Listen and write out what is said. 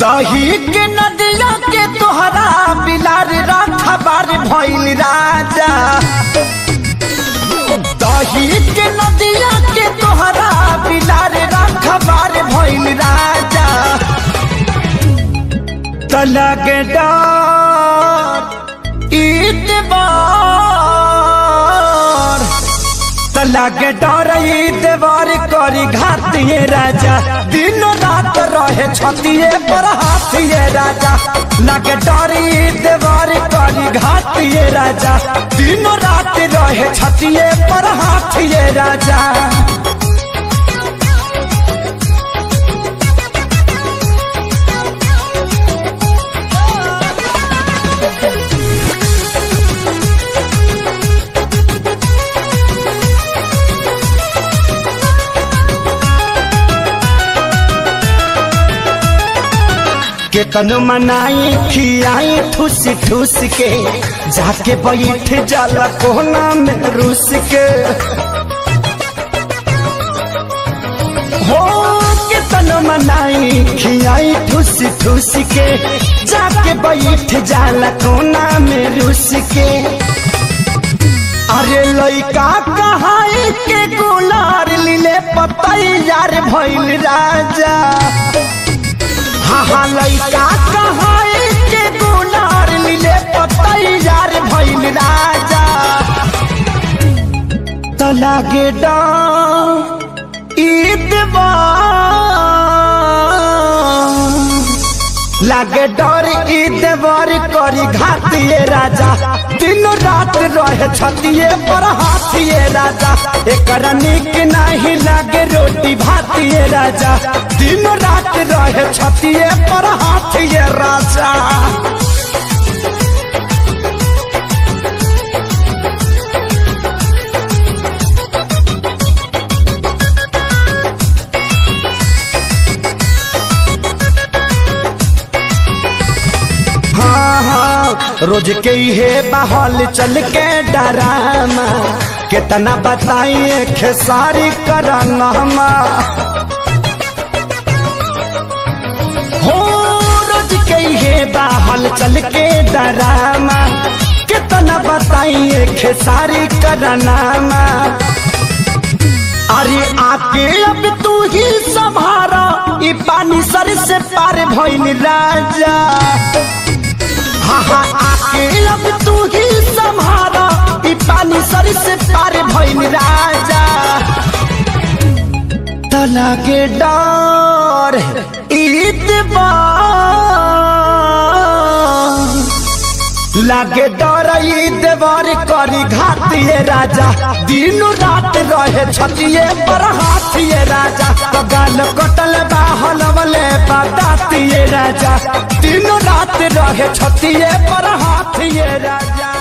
दही के नदिया के तोहरा बिलार रखबार भइल राजा। दही के नदिया के तोहरा बिलार रखबार भइल राजा। तलगे डर लगे डर देवर करी घातिए राजा। दिन रात रहे छतिए पर हाथिए राजा। लगे डर देवर करी घातिए राजा। दिन रात रहे छतिए पर हाथिए राजा। केतन मनाई खियाई ठूस ठूस के जाके बैठ जाला कोना में रूस के। हो केतन मनाई खियाई ठूस ठूस के जाके बैठ जाला कोना में रूस के। अरे लइका कहाई के गुलार लीले पतैयार भइल राजा। हाँ लइका कहाई के गुलार लीले पतैयार भइल राजा। तो लागे लागे डर देवर करी घातिए राजा। दिन रात रहे छतिए पर हाथिए राजा। एकरा निक नहीं लागे रोटी भातिए राजा। दिन रात रहे छतिए पर हाथिए राजा। रोज के हे बहल चल के डरामा कितना बताइए खेसारी करना। हो रोज के हे बहल चल के डरामा कितना बताइए खेसारी करना। अरे आके अब तू ही संभारा ई पानी सर से पार भइल राजा। हाँ आके अब तू ही संभारा ई पानी सर से पार भइल राजा। तो लागे डर लागे डर देवर करी घातिए राजा। दिन रात रहे छतिए पर हाथिए राजा। तो गाल कटल बाहल वाले बतातिए राजा। दिन रात रहे छतिए पर हाथिए राजा।